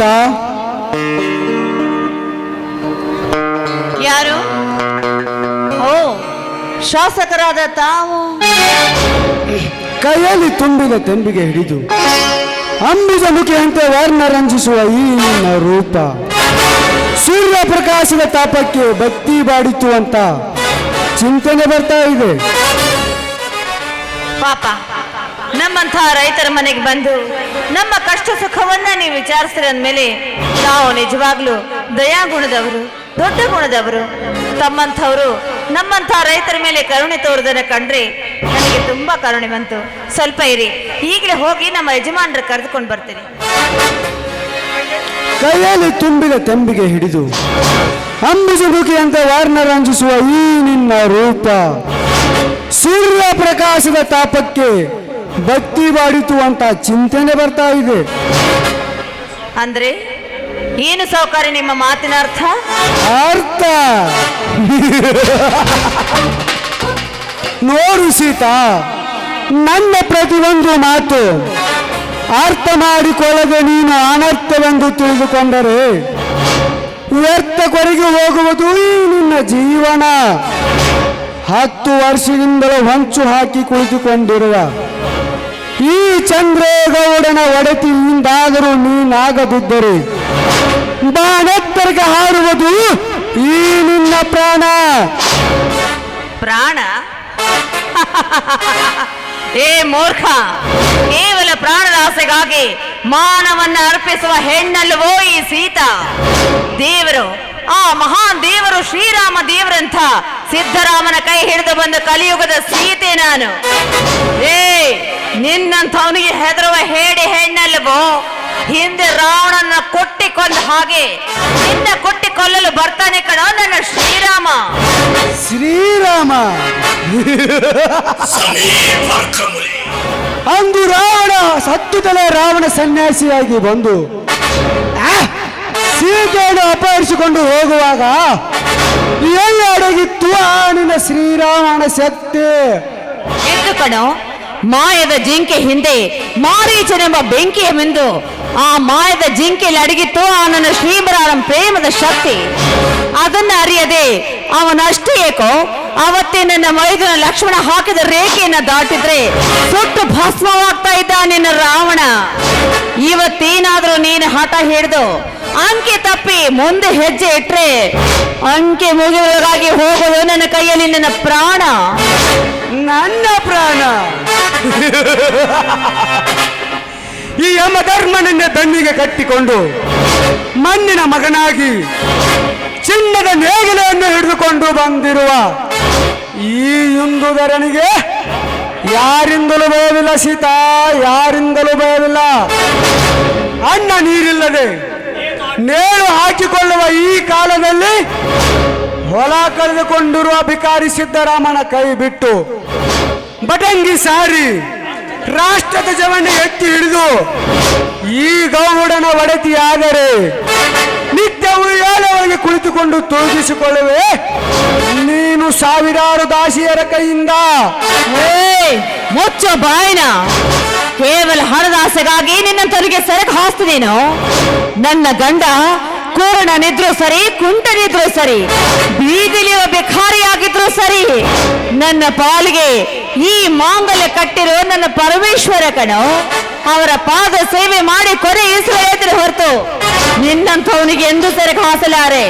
ಸೀತಾ? ಯಾರು? ಓ, ಶಾಸಕರಾದ ತಾವು. ಕೈಯಲ್ಲಿ ತುಂಬಿದ ತೆಂಬಿಗೆ ಹಿಡಿದು ಅಂಬುಜ ಮುಖಿಯಂತೆ ವರ್ಣ ರಂಜಿಸುವ ಈ ನಿನ್ನ ರೂಪ ಸೂರ್ಯ ಪ್ರಕಾಶದ ತಾಪಕ್ಕೆ ಭಕ್ತಿ ಬಾಡಿತು ಅಂತ ಚಿಂತನೆ ಬರ್ತಾ ಇದೆ. ಪಾಪ, ನಮ್ಮಂಥ ರೈತರ ಮನೆಗೆ ಬಂದು ನಮ್ಮ ಕಷ್ಟ ಸುಖವನ್ನ ನೀವು ವಿಚಾರಿಸ್ತೀರ ಅಂದ್ಮೇಲೆ ನಾವು ನಿಜವಾಗ್ಲೂ ದಯಾಗುಣದವರು, ದೊಡ್ಡ ಗುಣದವರು. ತಮ್ಮಂಥವರು ನಮ್ಮಂಥ ರೈತರ ಮೇಲೆ ಕರುಣೆ ತೋರುದನ್ನ ಕಂಡ್ರೆ ನನಗೆ ತುಂಬಾ ಕರುಣೆ ಬಂತು. ಸ್ವಲ್ಪ ಇರಿ, ಈಗಲೇ ಹೋಗಿ ನಮ್ಮ ಯಜಮಾನರು ಕರೆದುಕೊಂಡು ಬರ್ತೀನಿ. ಕೈಯಲ್ಲಿ ತುಂಬಿದ ತೆಂಬಿಗೆ ಹಿಡಿದು ಅಂಬುಜ ಮುಖಿಯಂತೆ ವರ್ಣ ರಂಜಿಸುವ ಈ ನಿನ್ನ ರೂಪ ಸೂರ್ಯ ಪ್ರಕಾಶದ ತಾಪಕ್ಕೆ ಭಕ್ತಿ ಬಾಡಿತು ಅಂತ ಚಿಂತನೆ ಬರ್ತಾ ಇದೆ. ಅಂದ್ರೆ ಏನು ಸೌಕರ್ಯ ನಿಮ್ಮ ಮಾತಿನ ಅರ್ಥ? ಅರ್ಥ ನೋಡು ಸೀತಾ, ನನ್ನ ಪ್ರತಿಯೊಂದು ಮಾತು ಅರ್ಥ ಮಾಡಿಕೊಳ್ಳದೆ ನೀನು ಅನರ್ಥವೆಂದು ತಿಳಿದುಕೊಂಡರೆ ವ್ಯರ್ಥ ಕೊರಗಿ ಹೋಗುವುದು ಈ ನಿನ್ನ ಜೀವನ. 10 ವರ್ಷದಿಂದಲೂ ಹೊಂಚು ಹಾಕಿ ಕುಳಿತುಕೊಂಡಿರುವ ಈ ಚಂದ್ರೇಗೌಡನ ಒಡತಿಯಿಂದಾದರೂ ನೀನಾಗದಿದ್ದರೆ ಬಾನೆತ್ತರಿಗೆ ಹಾರುವುದು ಈ ನಿನ್ನ ಪ್ರಾಣ. ಪ್ರಾಣ? ಏ ಮೂರ್ಖ, ಕೇವಲ ಪ್ರಾಣದ ಆಸೆಗಾಗಿ ಮಾನವನ್ನ ಅರ್ಪಿಸುವ ಹೆಣ್ಣಲ್ಲವೋ ಈ ಸೀತಾ? ದೇವರು, ಆ ಮಹಾನ್ ದೇವರು ಶ್ರೀರಾಮ ದೇವರಂಥ ಸಿದ್ಧರಾಮನ ಕೈ ಹಿಡಿದು ಬಂದ ಕಲಿಯುಗದ ಸೀತೆ ನಾನು. ಏ, ನಿನ್ನಂಥವನಿಗೆ ಹೆದರುವ ಹೇಡಿ ಹೆಣ್ಣಲ್ಲವೋ? ಹಿಂದೆ ರಾವಣನ ಕೊಟ್ಟಿಕೊಂಡ ಹಾಗೆ ನಿನ್ನ ಕೊಟ್ಟಿಕೊಳ್ಳಲು ಬರ್ತಾನೆ ಕಣ ನನ್ನ ಶ್ರೀರಾಮ. ಶ್ರೀರಾಮ ಅಂದು ರಾವಣ ಸತ್ತುತ್ತಲೇ ರಾವಣ ಸನ್ಯಾಸಿಯಾಗಿ ಬಂದು ಸೀತೆಯನ್ನು ಅಪಹರಿಸಿಕೊಂಡು ಹೋಗುವಾಗ ಎಲ್ಲಿ ಅಡಗಿತ್ತು ಆ ನಿನ್ನ ಶ್ರೀರಾಮನ ಶಕ್ತಿ? ಎದ್ದು ಕಣೋ, ಮಾಯದ ಜಿಂಕೆ ಹಿಂದೆ ಮಾರೀಚನೆಂಬ ಬೆಂಕಿಯ ಮಿಂದು ಆ ಮಾಯದ ಜಿಂಕೆಯಲ್ಲಿ ಅಡಗಿತ್ತು ಆ ನನ್ನ ಶ್ರೀರಾಮನ ಪ್ರೇಮದ ಶಕ್ತಿ. ಅದನ್ನ ಅರಿಯದೆ ಅವನಷ್ಟೇ ಏಕೋ ಅವತ್ತೇ ನನ್ನ ಮೈದುನ ಲಕ್ಷ್ಮಣ ಹಾಕಿದ ರೇಖೆಯನ್ನ ದಾಟಿದ್ರೆ ಸುಟ್ಟು ಭಸ್ಮವಾಗ್ತಾ ಇದ್ದ ನಿನ್ನ ರಾವಣ. ಇವತ್ತೇನಾದ್ರೂ ನೀನು ಹಠ ಹಿಡಿದು ಅಂಕೆ ತಪ್ಪಿ ಮುಂದೆ ಹೆಜ್ಜೆ ಇಟ್ರೆ ಅಂಕೆ ಮುಗಿಯುವುದಾಗಿ ಹೋಗೋದು ನನ್ನ ಕೈಯಲ್ಲಿ ನನ್ನ ಪ್ರಾಣ. ನನ್ನ ಪ್ರಾಣ ಈ ಯಮಧರ್ಮನನ್ನ ಬೆನ್ನಿಗೆ ಕಟ್ಟಿಕೊಂಡು ಮಣ್ಣಿನ ಮಗನಾಗಿ ಚಿನ್ನದ ನೇಗಿಲೆಯನ್ನು ಹಿಡಿದುಕೊಂಡು ಬಂದಿರುವ ಈ ಯುಂದುಧರನಿಗೆ ಯಾರಿಂದಲೂ ಭಯವಿಲ್ಲ ಸೀತಾ, ಯಾರಿಂದಲೂ ಭಯವಿಲ್ಲ. ಅನ್ನ ನೀರಿಲ್ಲದೆ ನೇಳು ಹಾಕಿಕೊಳ್ಳುವ ಈ ಕಾಲದಲ್ಲಿ ಹೊಲ ಕಳೆದುಕೊಂಡಿರುವ ಭಿಕಾರಿ ಸಿದ್ದರಾಮನ ಕೈ ಬಿಟ್ಟು ಬಟಂಗಿ ಸಾರಿ ರಾಷ್ಟ್ರ ಧ್ವಜವನ್ನು ಎತ್ತಿ ಹಿಡಿದು ಈ ಗೌಡನ ಒಡತಿಯಾದರೆ ನಿತ್ಯವೂ ಏಳವರೆಗೆ ಕುಳಿತುಕೊಂಡು ತೂಗಿಸಿಕೊಳ್ಳುವೆ ನೀನು ಸಾವಿರಾರು ದಾಸಿಯರ ಕೈಯಿಂದ. ಮುಚ್ಚ ಬಾಯಿನ, ಕೇವಲ ಹಣದ ಆಸೆಗಾಗಿ ನಿನ್ನಂತವರಿಗೆ ಸರಕು ಹಾಸ್ತಿದೇನೋ? ನನ್ನ ಗಂಡ ಕೂರ್ಣನಿದ್ರು ಸರಿ, ಕುಂಟನಿದ್ರು ಸರಿ, ಬೀದಿಲಿರುವ ಭಿಖಾರಿಯಾಗಿದ್ರು ಸರಿ, ನನ್ನ ಪಾಲಿಗೆ ಈ ಮಾಂಗಲ್ಯ ಕಟ್ಟಿರೋ ನನ್ನ ಪರಮೇಶ್ವರ ಕಣೋ. ಅವರ ಪಾದ ಸೇವೆ ಮಾಡಿ ಕೊನೆ ಇಸುವೆ ಹೊರತು ನಿನ್ನಂಥವನಿಗೆ ಎಂದು ಸರಕು ಹಾಸಲಾರೆ.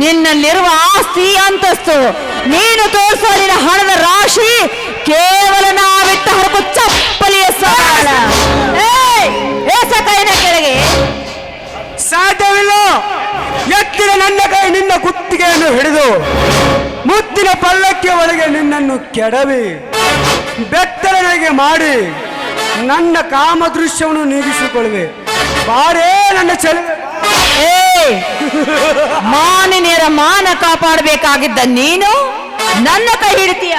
ನಿನ್ನಲ್ಲಿರುವ ಆಸ್ತಿ ಅಂತಸ್ತು, ನೀನು ತೋರಿಸುವ ನಿನ್ನ ಹಣದ ರಾಶಿ ಕೇವಲ ನಾವಿಟ್ಟ ಹೊರಕು ಚಪ್ಪಲಿಯ ಸಾಲ. ಏಸ ಕೈನ ಕೆಳಗೆ ಸಾಧ್ಯವಿಲ್ಲ. ಎತ್ತಿದ ನನ್ನ ಕೈ ನಿನ್ನ ಕುತ್ತಿಗೆಯನ್ನು ಹಿಡಿದು ಮುತ್ತಿನ ಪಲ್ಲಕ್ಕೆ ಒಳಗೆ ನಿನ್ನನ್ನು ಕೆಡವಿ ಬೆತ್ತಲನೆಗೆ ಮಾಡಿ ನನ್ನ ಕಾಮ ದೃಶ್ಯವನ್ನು ನೀಗಿಸಿಕೊಳ್ಳುವೆ. ಬಾರೇ ನನ್ನ ಚೆಲುವೆ. ಮಾನಿನಿಯರ ಮಾನ ಕಾಪಾಡಬೇಕಾಗಿದ್ದ ನೀನು ನನ್ನ ಕೈ ಹಿಡಿತೀಯ?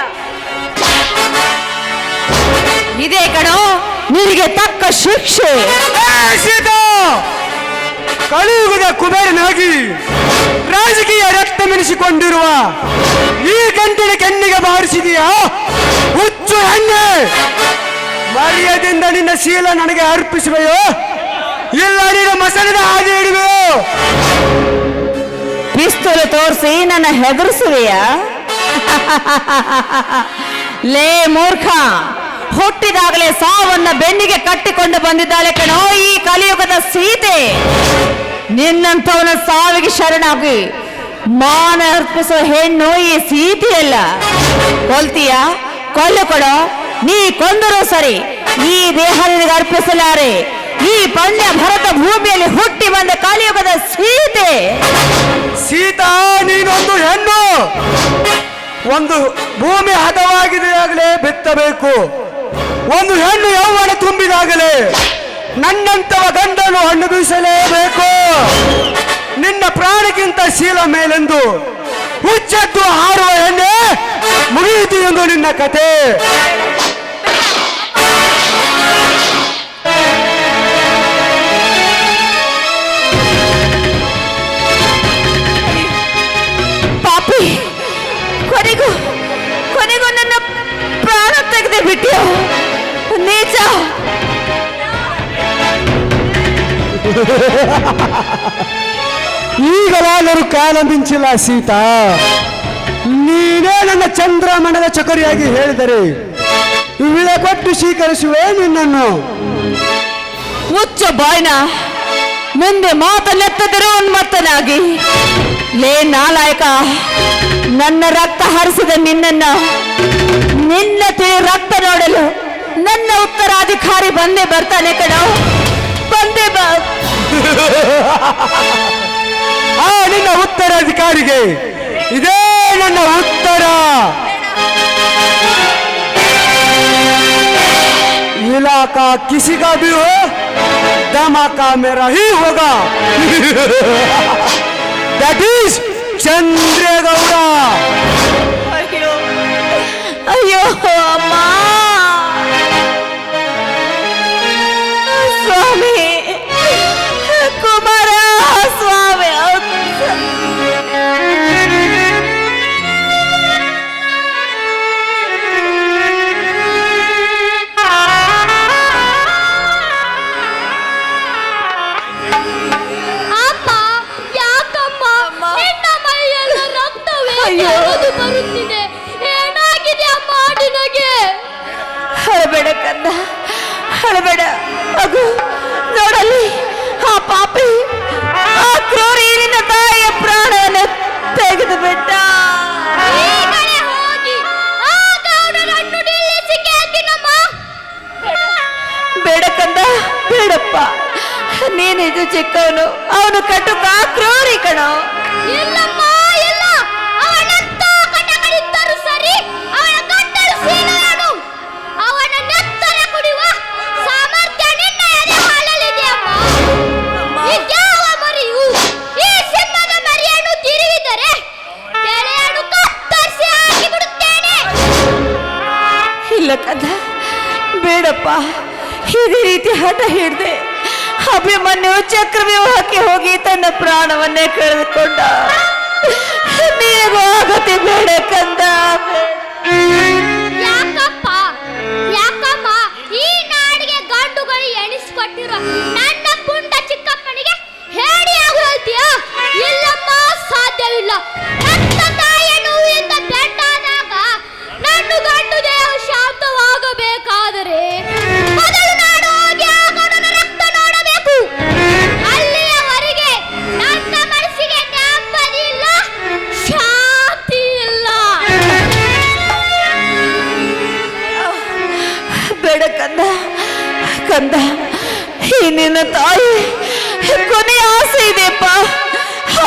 ಇದೇ ಕಣೋ ನಿನಗೆ ತಕ್ಕ ಶಿಕ್ಷೆ. ಕಲಿಯುಗದ ಕುಬೇರನಾಗಿ ರಾಜಕೀಯ ರಕ್ತ ಮೆನಿಸಿಕೊಂಡಿರುವ ಈ ಗಂಟಿನ ಕೆನ್ನಿಗೆ ಬಾರಿಸಿದೆಯಾ ಹುಚ್ಚು ಹೆಣ್ಣೆ? ಮರ್ಯಾದೆಯಿಂದ ನಿನ್ನ ಶೀಲ ನನಗೆ ಅರ್ಪಿಸುವೆಯೋ ಇಲ್ಲ ನೀನು ಮಸಣದ ಹಾಗೆ ಹಿಡಿವೆಯೋ? ಪಿಸ್ತೂಲು ತೋರಿಸಿ ನನ್ನ ಹೆದರಿಸುವೆಯ? ಲೇ ಮೂರ್ಖ, ಹುಟ್ಟಿದಾಗಲೇ ಸಾವನ್ನ ಬೆನ್ನಿಗೆ ಕಟ್ಟಿಕೊಂಡು ಬಂದಿದ್ದಾಳೆ ಕಣೋ ಈ ಕಲಿಯುಗದ ಸೀತೆ. ನಿನ್ನಂಥವನ ಸಾವಿಗೆ ಶರಣಾಗಿ ಮಾನ ಅರ್ಪಿಸುವ ಹೆಣ್ಣು ಈ ಸೀತೆಯಲ್ಲ. ಕೊಲ್ತೀಯ? ಕೊಲ್ಲು ಕೊಡೋ. ನೀ ಕೊಂದರೂ ಸರಿ, ಈ ದೇಹ ನಿನಗೆ ಅರ್ಪಿಸಲಾರೆ. ಈ ಪುಣ್ಯ ಭರತ ಭೂಮಿಯಲ್ಲಿ ಹುಟ್ಟಿ ಬಂದ ಕಲಿಯುಗದ ಸೀತೆ. ಸೀತಾ, ನೀನೊಂದು ಹೆಣ್ಣು. ಒಂದು ಭೂಮಿ ಹದವಾಗಿದೆಯಾಗಲೇ ಬಿತ್ತಬೇಕು. ಒಂದು ಹೆಣ್ಣು ಯೌವನ ತುಂಬಿದಾಗಲೇ ನನ್ನಂತವ ಗಂಡನು ಹಣ್ಣು ಬೀಸಲೇಬೇಕು. ನಿನ್ನ ಪ್ರಾಣಕ್ಕಿಂತ ಶೀಲ ಮೇಲೆಂದು ಹುಚ್ಚೆದ್ದು ಹಾರುವ ಹೆಣ್ಣೆ ಮುಗಿಯಿತು ಎಂದು ನಿನ್ನ ಕತೆ. ಪಾಪಿ, ಕೊನೆಗೂ ನನ್ನ ಪ್ರಾಣ ತೆಗೆದು ಬಿಟ್ಟಿಯ ನೀಚ. ಈಗಲಾದರೂ ಕಾಲ ಮಿಂಚಿಲ್ಲ ಸೀತಾ. ನೀನೇ ನನ್ನ ಚಂದ್ರಮಂಡಲ ಚಕೋರಿಯಾಗಿ ಹೇಳಿದರೆ ವಿಳೆ ಕೊಟ್ಟು ಸ್ವೀಕರಿಸುವೆ ನಿನ್ನನ್ನು. ಮುಚ್ಚ ಬಾಯ್ನ, ಮುಂದೆ ಮಾತನ್ನೆತ್ತದಿರೋ ಉನ್ಮತ್ತನಾಗಿ. ಲೇ ನಾಲಾಯಕ, ನನ್ನ ರಕ್ತ ಹರಿಸಿದ ನಿನ್ನ ತಿಳಿ ರಕ್ತ ನೋಡಲು ನನ್ನ ಉತ್ತರಾಧಿಕಾರಿ ಬಂದೇ ಬರ್ತಾನೆ ಕಣೋ. ಬಂದೇ ಬಾ. ನಿನ್ನ ಉತ್ತರಾಧಿಕಾರಿಗೆ ಇದೇ ನನ್ನ ಉತ್ತರ. इलाका किसी का भी हो, धमाका मेरा ही होगा. That is Chandregowda. ಅಯ್ಯೋ ಅಮ್ಮ, ಸ್ವಾಮಿ ಕುಮಾರ ಸ್ವಾಮಿ. ಬರುತ್ತಿದೆ. ಏನಾಗಿದೆ ಅಮ್ಮ ನಿನಗೆ? ಹಳಬೇಡ ಕಂದ, ಹಳಬೇಡ. ಅಗು ನೋಡಲ್ಲಿ, ಆ ಪಾಪಿ, ಆ ಕ್ರೂರಿ ನಿನ್ನ ತಾಯಿಯ ಪ್ರಾಣವನ್ನು ತೆಗೆದು ಬಿಟ್ಟ. ಈಗಲೇ ಹೋಗಿ ಆ ಗೌಡನನ್ನು ನಿಲ್ಲಿಸಿ ಕೇಳ್ತೀನಮ್ಮ. ಬೇಡ ಕಂದ, ಬೇಡಪ್ಪ. ನೀನಿದು ಚಿಕ್ಕವನು, ಅವನು ಕಟುಕ ಕ್ರೂರಿ ಕಣೋ. ಇಲ್ಲಮ್ಮ, ಇಲ್ಲ. ಅವನಂತ ಕಟಗಳಿದ್ದರು ಸರಿ, ಅವನ ಗಂಟಲು ಸೀಳೆಯನು. ಅವನ ನೆತ್ತರ ಕುಡಿಯುವ ಸಾಮರ್ಥ್ಯ ನಿನ್ನ ಎದೆ ಹಾಲಲ್ಲಿದೆಯಮ್ಮ. ಇದ್ಯಾವ ಮರಿಯು ಈ ಸಿಂಹದ ಮರಿಯನ್ನು ತಿರುವಿದರೆ ತೆರೆಯನ್ನು ಕತ್ತರಿಸಿ ಹಾಕಿಬಿಡುತ್ತೇನೆ. ಇಲ್ಲ ಕಂದ, ಬೇಡಪ್ಪ. ಇದೇ ರೀತಿ ಹಠ ಹಿಡ್ದೆ ಅಭಿಮನ್ಯು ಚಕ್ರವ್ಯೂಹಕ್ಕೆ ಹೋಗಿ ತನ್ನ ಪ್ರಾಣವನ್ನೇ ಕಳೆದುಕೊಂಡ. ನೀನು ಆಗತಿ ಬೇಡ ಕಂದ. ಯಾಕಪ್ಪ, ಯಾಕಮ್ಮ ಈ ನಾಡಿಗೆ ಗಂಡುಗಳು ಎಣಿಸ್ಕೊಟ್ಟಿರೋ ನನ್ನ ಪುಂಡ ಚಿಕ್ಕಪ್ಪನಿಗೆ ಹೇಡಿಯಾಗಿ ಹೇಳ್ತೀಯ? ಇಲ್ಲಮ್ಮ, ಸಾಧ್ಯವಿಲ್ಲ. ನನ್ನ ತಾಯಿಯ ನೋವಿಂದ ಬೆಟ್ಟಾದಾಗ ನನ್ನ ಗಂಡು ದೇಹ ಶಾಂತವಾಗಬೇಕಾದರೆ ಮೊದಲು ನಾನು ಹೋಗಿ ಆ ಗಂಡನ ರಕ್ತ ನೋಡಬೇಕು. ಅಲ್ಲಿಯವರೆಗೆ ನನ್ನ ಮನಸ್ಸಿಗೆ ನೆಮ್ಮದಿ ಇಲ್ಲ, ಶಾಂತಿ ಇಲ್ಲ. ಬೇಡ ಕಂದ, ಕಂದ. ಈ ನಿನ್ನ ತಾಯಿ ಕೊನೆಯ ಆಸೆ ಇದೆಯಪ್ಪ.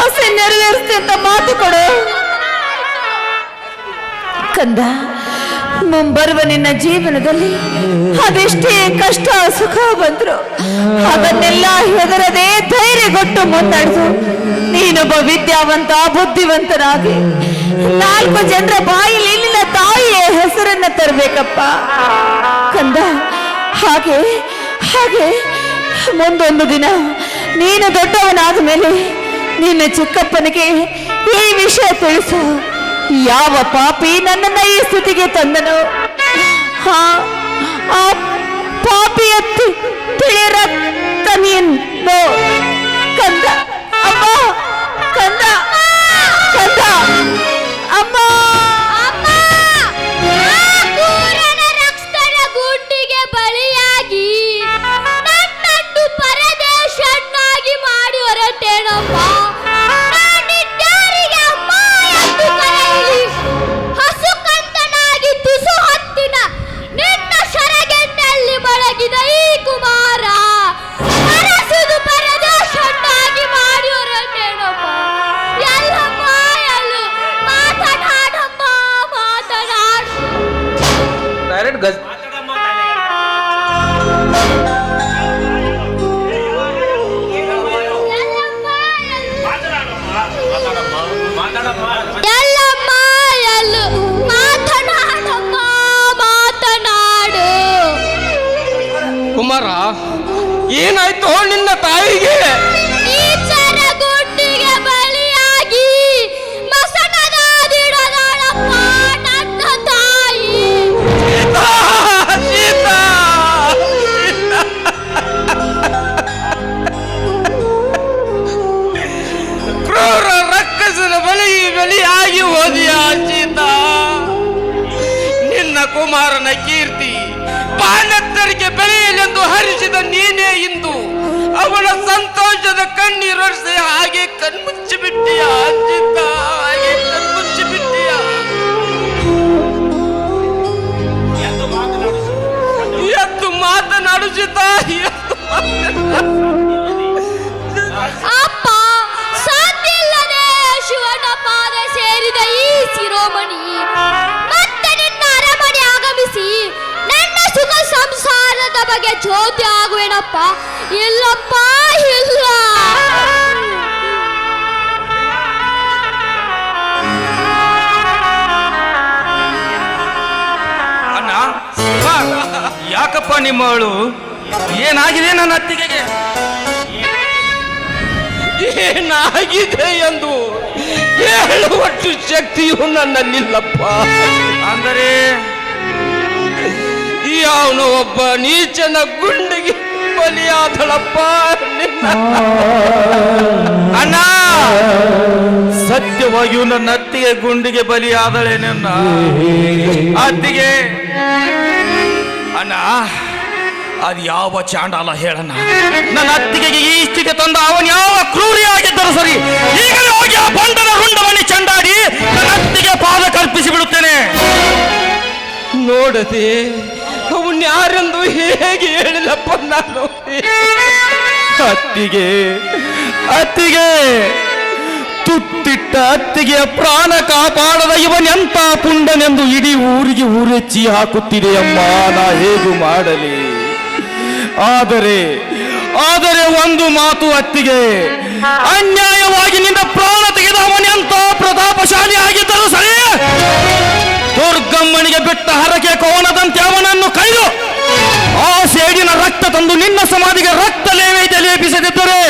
ಆಸೆ ನೆರವೇರಿಸ್ತೆ ಅಂತ ಮಾತು ಕೊಡು ಕಂದ. ಮುಂಬರುವ ನಿನ್ನ ಜೀವನದಲ್ಲಿ ಅದೆಷ್ಟೇ ಕಷ್ಟ ಸುಖ ಬಂದ್ರು ಅದನ್ನೆಲ್ಲ ಹೆದರದೆ ಧೈರ್ಯಗೊಟ್ಟು ಮುನ್ನಡೆದು ನೀನೊಬ್ಬ ವಿದ್ಯಾವಂತ ಬುದ್ಧಿವಂತನಾಗಿ 4 ಜನರ ಬಾಯಲ್ಲಿ ನಿನ್ನ ತಾಯಿಯ ಹೆಸರನ್ನ ತರಬೇಕಪ್ಪ ಕಂದ. ಹಾಗೆ ಹಾಗೆ ಮುಂದೊಂದು ದಿನ ನೀನು ದೊಡ್ಡವನಾದ ಮೇಲೆ ನಿನ್ನ ಚಿಕ್ಕಪ್ಪನಿಗೆ ಈ ವಿಷಯ ತಿಳಿಸು. ಯಾವ ಪಾಪಿ ನನ್ನನ್ನ ಈ ಸ್ಥಿತಿಗೆ ತಂದನು? ಆ ಪಾಪಿಯ ತಿಳಿಯ ರಕ್ತ ಎಲ್ಲಮ್ಮ ಎಲ್ಲಿ ಮಾತನಾಡಮ್ಮ ಮಾತನಾಡು. ಕುಮಾರ, ಏನಾಯ್ತು ನಿನ್ನ ತಾಯಿಗೆ? ನೀಚರ ಗುಂಡಿಗೆ ಬಲಿಯಾಗಿ ಮಸಣದಾಡಿಡದಾಳಪ್ಪ ನನ್ನ ತಾಯಿ. ಸೀತಾ, ಕ್ರೂರ ರಕ್ಕಸನ ಬಲಿಯಾಗಿ ಹೋದಿಯ ಸೀತಾ. ನಿನ್ನ ಕುಮಾರನ ಕೀರ್ತಿ ಪಾಂಡತ್ತರಿಗೆ ಬೆಳೆಯಲೆಂದು ಹರಿಸಿದ ನೀನೇ ಇಂದು ಅವಳ ಸಂತೋಷದ ಕಣ್ಣೀರೊರೆಸಿ ಹಾಗೆ ಕಣ್ಮುಚ್ಚಿ ಬಿಟ್ಟಿಯ ಸೀತಾ, ಹಾಗೆ ಕಣ್ಮುಚ್ಚಿ ಬಿಟ್ಟಿಯ. ಎದ್ದು ಮಾತನಾಡಿಸಿದ ಅಪ್ಪ, ಸಾಧ್ಯವಿಲ್ಲದೆ ಶಿವನ ಪಾದ ಸೇರಿದ ಈ ಶಿರೋಮಣಿ ಮತ್ತೆ ನಿನ್ನ ಅರಮನೆ ಆಗಮಿಸಿ ನನ್ನ ಸುಖ ಸಂಸಾರದ ಬಗ್ಗೆ ಜ್ಯೋತಿ ಆಗುವೇನಪ್ಪ. ಇಲ್ಲಪ್ಪ, ಇಲ್ಲ. ಅಣ್ಣ, ಯಾಕಪ್ಪ ನಿಮ್ಮವಳು? ಏನಾಗಿದೆ ನನ್ನ ಅತ್ತಿಗೆಗೆ? ಏನಾಗಿದೆ ಎಂದು ಹೇಳುವಷ್ಟು ಶಕ್ತಿಯು ನನ್ನಲ್ಲಿಲ್ಲಪ್ಪ. ಅಂದರೆ ಯಾವನೋ ಒಬ್ಬ ನೀಚನ ಗುಂಡಿಗೆ ಬಲಿಯಾದಳಪ್ಪ ನಿನ್ನ. ಅಣ್ಣ, ಸತ್ಯವಾಗಿಯೂ ನನ್ನ ಅತ್ತಿಗೆ ಗುಂಡಿಗೆ ಬಲಿಯಾದಳೆ. ನನ್ನ ಅತ್ತಿಗೆ ಅಣ್ಣ, ಅದು ಯಾವ ಚಾಂಡಾಲ ಹೇಳಣ್ಣ? ನನ್ನ ಅತ್ತಿಗೆಗೆ ಈ ಸ್ಥಿತಿ ತಂದ ಅವನು ಯಾವ ಕ್ರೂರಿಯಾಗಿದ್ದರೂ ಸರಿ, ಈಗಲೇ ಹೋಗಿ ಆ ಬಂಧನ ರುಂಡವನ್ನಿ ಚಂಡಾಡಿ ನನ್ನ ಅತ್ತಿಗೆ ಪಾದ ಕಲ್ಪಿಸಿ ಬಿಡುತ್ತೇನೆ. ನೋಡದೆ ಅವನ್ ಯಾರೆಂದು ಹೇಗೆ ಹೇಳಿಲ್ಲಪ್ಪ ನಾನು. ಅತ್ತಿಗೆ ಅತ್ತಿಗೆ ತುತ್ತಿಟ್ಟ ಅತ್ತಿಗೆಯ ಪ್ರಾಣ ಕಾಪಾಡದ ಇವನೆಂತ ಪುಂಡನೆಂದು ಇಡೀ ಊರಿಗೆ ಊರೆಚ್ಚಿ ಹಾಕುತ್ತಿದೆ ಅಮ್ಮ. ನಾ ಹೇಗೂ ಮಾಡಲಿ? ಆದರೆ ಒಂದು ಮಾತು ಅತ್ತಿಗೆ, ಅನ್ಯಾಯವಾಗಿ ನಿನ್ನ ಪ್ರಾಣ ತೆಗೆದ ಅವನೆಂತ ಪ್ರತಾಪಶಾಲಿ ಆಗಿದ್ದರೂ ಸರಿ, ದುರ್ಗಮ್ಮನಿಗೆ ಬಿಟ್ಟ ಹರಕೆ ಕೋನದಂತೆ ಅವನನ್ನು ಕೈದು ಆ ಸೇಡಿನ ರಕ್ತ ತಂದು ನಿನ್ನ ಸಮಾಧಿಗೆ ರಕ್ತ ಲೇವೈತೆ ಲೇಪಿಸದಿದ್ದರೆ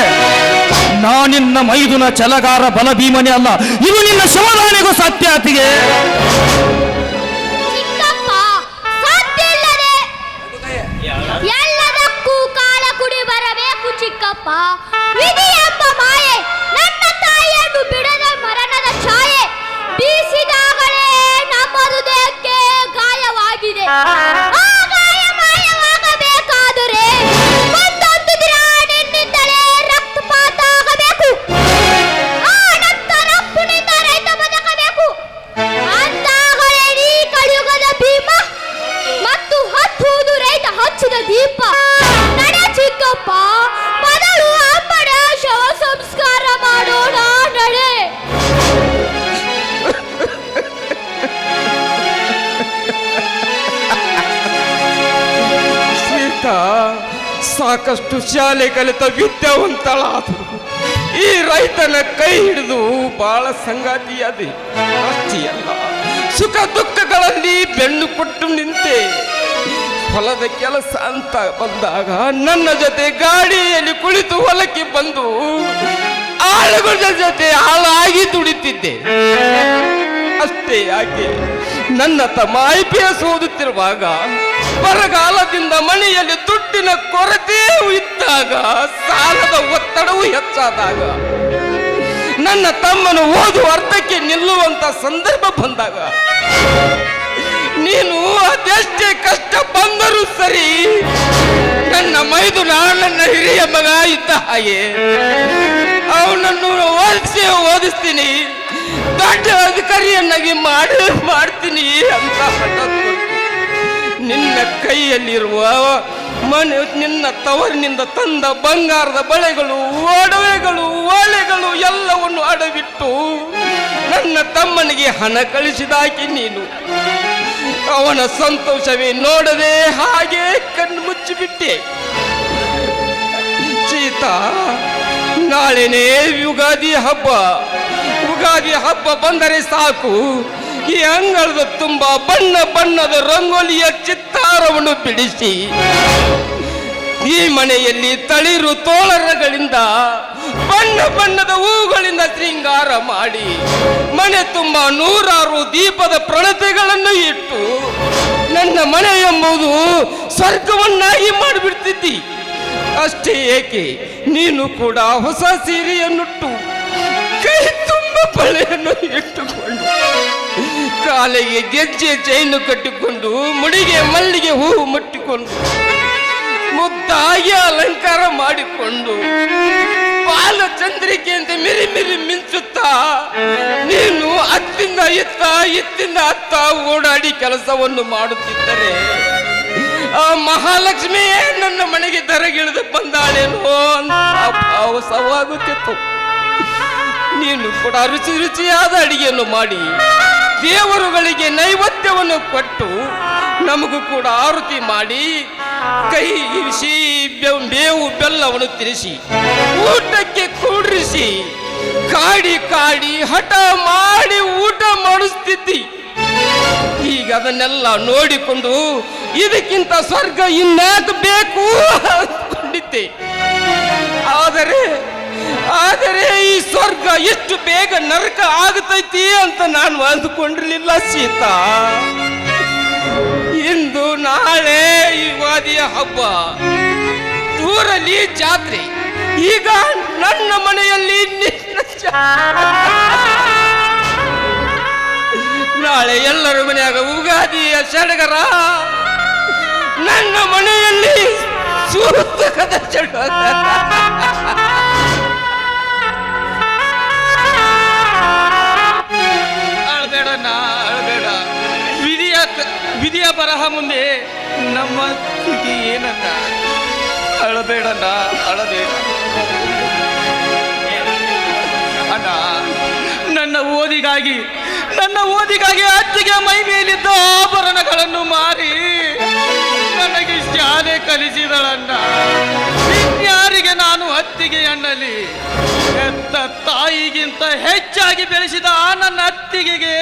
ನಾನಿನ್ನ ಮೈದುನ ಛಲಗಾರ ಬಲಭೀಮನೆ ಅಲ್ಲ, ಇದು ನಿನ್ನ ಶವದಾನಿಗೂ ಸತ್ಯ ಅತ್ತಿಗೆ. ಚಿಕ್ಕಪ್ಪ, ಸಾಧ್ಯವಿಲ್ಲದೆ ಎಲ್ಲದಕ್ಕೂ ಕಾಲ ಕುಡಿ ಬರಬೇಕು ಚಿಕ್ಕಪ್ಪ. ವಿಧಿ ಎಂಬ ಮಾಯೆ ನನ್ನ ತಾಯಿಯನ್ನು ಬಿಡದ ಮರಣದ ಛಾಯೆ ಬೀಸಿದಾಗಲೇ ನಮ್ಮ ಹೃದಯಕ್ಕೆ ಗಾಯವಾಗಿದೆ. ಆ ಗಾಯ ಮಾಯವಾಗಬೇಕಾದರೆ ಒಂದೊಂದು ದಿನ ನಿನ್ನಿಂದಲೇ ರಕ್ತಪಾತ ಆಗಬೇಕು. ಆ ನಂತರ ಪುಣ್ಯದ ರೈತ ಬದುಕಬೇಕು. ಅಂತಾಗಲೇ ನೀ ಕಲಿಯುಗದ ಭೀಮ ಮತ್ತು ಹತ್ತುವುದು ರೈತ ಹಚ್ಚಿದ ದೀಪ. ನಡೆ ಚಿಕ್ಕಪ್ಪ, ಮೊದಲು ಅಮ್ಮನ ಶವ ಸಂಸ್ಕಾರ ಮಾಡೋಣ, ನಡೆ. ಸೀತಾ ಸಾಕಷ್ಟು ಶಾಲೆ ಕಲಿತ ವಿದ್ಯಾವಂತಳಾದರು ಈ ರೈತನ ಕೈ ಹಿಡಿದು ಬಹಳ ಸಂಗಾತಿಯಾದೆ. ಅಷ್ಟೇ ಅಲ್ಲ, ಸುಖ ದುಃಖಗಳಲ್ಲಿ ಬೆನ್ನು ಕೊಟ್ಟು ನಿಂತೆ. ಹೊಲದ ಕೆಲಸ ಅಂತ ಬಂದಾಗ ನನ್ನ ಜೊತೆ ಗಾಡಿಯಲ್ಲಿ ಕುಳಿತು ಹೊಲಕ್ಕೆ ಬಂದು ಆಳುಗಳ ಜೊತೆ ಹಾಳಾಗಿ ದುಡಿತಿದ್ದೆ. ಅಷ್ಟೇ ಯಾಕೆ, ನನ್ನ ತಮ್ಮ IPS ಓದುತ್ತಿರುವಾಗ ಬರಗಾಲದಿಂದ ಮನೆಯಲ್ಲಿ ದುಡ್ಡಿನ ಕೊರತೆಯೂ ಇದ್ದಾಗ, ಸಾಲದ ಒತ್ತಡವೂ ಹೆಚ್ಚಾದಾಗ, ನನ್ನ ತಮ್ಮನು ಓದುವ ಅರ್ಥಕ್ಕೆ ನಿಲ್ಲುವಂತ ಸಂದರ್ಭ ಬಂದಾಗ ನೀನು ಅದೆಷ್ಟೇ ಕಷ್ಟ ಬಂದರೂ ಸರಿ ನನ್ನ ಮೈದುನ ನನ್ನ ಹಿರಿಯ ಮಗ ಇದ್ದ ಹಾಗೆ ಅವನನ್ನು ಓದಿಸ್ತೀನಿ, ದೊಡ್ಡ ಅಧಿಕಾರಿಯನ್ನಾಗಿ ಮಾಡ್ತೀನಿ ಅಂತ ಹಠ ಕೊಟ್ಟು ನಿನ್ನ ಕೈಯಲ್ಲಿರುವ ನಿನ್ನ ತವರಿನಿಂದ ತಂದ ಬಂಗಾರದ ಬಳೆಗಳು, ಒಡವೆಗಳು, ಓಲೆಗಳು ಎಲ್ಲವನ್ನು ಅಡವಿಟ್ಟು ನನ್ನ ತಮ್ಮನಿಗೆ ಹಣ ಕಳಿಸಿದಾಕಿ ನೀನು. ಅವನ ಸಂತೋಷವೇ ನೋಡದೆ ಹಾಗೆ ಕಣ್ಣು ಮುಚ್ಚಿಬಿಟ್ಟೆ. ಸೀತಾ, ನಾಳೆನೇ ಯುಗಾದಿ ಹಬ್ಬ. ಯುಗಾದಿ ಹಬ್ಬ ಬಂದರೆ ಸಾಕು, ಈ ಅಂಗಳದ ತುಂಬ ಬಣ್ಣ ಬಣ್ಣದ ರಂಗೋಲಿಯ ಚಿತ್ತಾರವನ್ನು ಬಿಡಿಸಿ ಈ ಮನೆಯಲ್ಲಿ ತಳಿರು ತೋಳರಗಳಿಂದ ಬಣ್ಣ ಬಣ್ಣದ ಹೂಗಳಿಂದ ಶೃಂಗಾರ ಮಾಡಿ ಮನೆ ತುಂಬ 100 ದೀಪದ ಪ್ರಣತೆಗಳನ್ನು ಇಟ್ಟು ನನ್ನ ಮನೆ ಎಂಬುದು ಸ್ವರ್ಗವನ್ನಾಗಿ ಮಾಡಿಬಿಡ್ತಿದ್ದಿ. ಅಷ್ಟೇ ಏಕೆ, ನೀನು ಕೂಡ ಹೊಸ ಸೀರೆಯನ್ನುಟ್ಟು ಕೈ ತುಂಬ ಬಳೆಯನ್ನು ಇಟ್ಟುಕೊಂಡು ಕಾಲಿಗೆ ಗೆಜ್ಜೆ ಚೈನು ಕಟ್ಟಿಕೊಂಡು ಮುಡಿಗೆ ಮಲ್ಲಿಗೆ ಹೂವು ಮುಟ್ಟಿಕೊಂಡು ಮುದ್ದಾಗಿ ಅಲಂಕಾರ ಮಾಡಿಕೊಂಡು ಬಾಲ ಚಂದ್ರಿಕೆಯಂತೆ ಮಿರಿ ಮಿರಿ ಮಿಂಚುತ್ತಾ ನೀನು ಅತ್ತಿಂದ ಇತ್ತಿಂದ ಅತ್ತ ಓಡಾಡಿ ಕೆಲಸವನ್ನು ಮಾಡುತ್ತಿದ್ದರೆ ಆ ಮಹಾಲಕ್ಷ್ಮಿಯೇ ನನ್ನ ಮನೆಗೆ ದರಗಿಳಿದು ಬಂದಾಳೇನೋ ಅಂತ ಭಾವಸವಾಗುತ್ತಿತ್ತು. ನೀನು ಕೂಡ ರುಚಿ ರುಚಿಯಾದ ಅಡಿಗೆಯನ್ನು ಮಾಡಿ ದೇವರುಗಳಿಗೆ ನೈವೇದ್ಯವನ್ನು ಕೊಟ್ಟು ನಮಗೂ ಕೂಡ ಆರತಿ ಮಾಡಿ ಕೈ ಇರಿಸಿ ಬೇವು ಬೆಲ್ಲವನ್ನು ತಿನ್ನಿಸಿ ಊಟಕ್ಕೆ ಕೂಡ್ರಿಸಿ ಕಾಡಿ ಕಾಡಿ ಹಠ ಮಾಡಿ ಊಟ ಮಾಡಿಸ್ತಿದ್ದಿ. ಈಗ ಅದನ್ನೆಲ್ಲ ನೋಡಿಕೊಂಡು ಇದಕ್ಕಿಂತ ಸ್ವರ್ಗ ಇನ್ಯಾಕೆ ಬೇಕು ಅಂದ್ಕೊಂಡಿದ್ದೆ. ಆದರೆ ಈ ಸ್ವರ್ಗ ಎಷ್ಟು ಬೇಗ ನರಕ ಆಗುತ್ತೈತಿ ಅಂತ ನಾನು ಅಂದುಕೊಂಡಿರಲಿಲ್ಲ ಸೀತಾ. ಇಂದು ನಾಳೆ ಯುಗಾದಿಯ ಹಬ್ಬ, ಊರಲ್ಲಿ ಜಾತ್ರೆ, ಈಗ ನನ್ನ ಮನೆಯಲ್ಲಿ ನಾಳೆ ಎಲ್ಲರ ಮನೆಯಾಗ ಯುಗಾದಿಯ ಸಡಗರ, ನನ್ನ ಮನೆಯಲ್ಲಿ ಸೂತಕದ ಸಡಗರ. ಅಳಬೇಡ, ವಿಧಿಯ ಬರಹ ಮುಂದೆ ನಮ್ಮ ಸ್ಥಿತಿ ಏನನ್ನ. ಅಳಬೇಡಣ್ಣ, ಅಳಬೇಡ ಅಣ್ಣ. ನನ್ನ ಓದಿಗಾಗಿ ಅತ್ತಿಗೆ ಮೈ ಮೇಲಿದ್ದ ಆಭರಣಗಳನ್ನು ಮಾರಿ ನನಗೆ ಶಾಲೆ ಕಲಿಸಿದಳಣ್ಣ. ಇನ್ಯಾರಿಗೆ ನಾನು ಅತ್ತಿಗೆ ಅನ್ನಲಿ? ಹೆತ್ತ ತಾಯಿಗಿಂತ ಹೆಚ್ಚಾಗಿ ಬೆಳೆಸಿದ ನನ್ನ ಅತ್ತಿಗೆಗೆ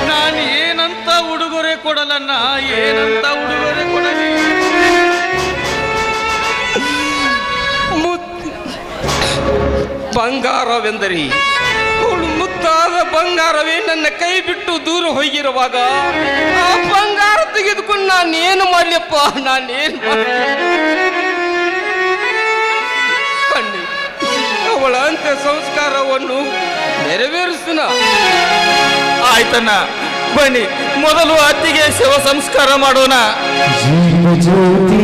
ನಾನು ಏನಂತ ಉಡುಗೊರೆ ಕೊಡಲಣ್ಣ, ಏನಂತ ಉಡುಗೊರೆ ಕೊಡಲಿ? ಬಂಗಾರವೆಂದರೆ ಅವಳು ಮುದ್ದಾದ ಬಂಗಾರವೇ ನನ್ನ ಕೈ ಬಿಟ್ಟು ದೂರ ಹೋಗಿರುವಾಗ ಆ ಬಂಗಾರ ತೆಗೆದುಕೊಂಡು ನಾನೇನು ಮಾಡ್ಲಪ್ಪ, ನಾನೇನು ಬನ್ನಿ ಅವಳ ಅಂತ್ಯ ಸಂಸ್ಕಾರವನ್ನು ನೆರವೇರಿಸೋಣ. ಆಯ್ತಣ್ಣ, ಬನ್ನಿ ಮೊದಲು ಅತ್ತಿಗೆ ಶವ ಸಂಸ್ಕಾರ ಮಾಡೋಣ. ಜೀವ ಜ್ಯೋತಿ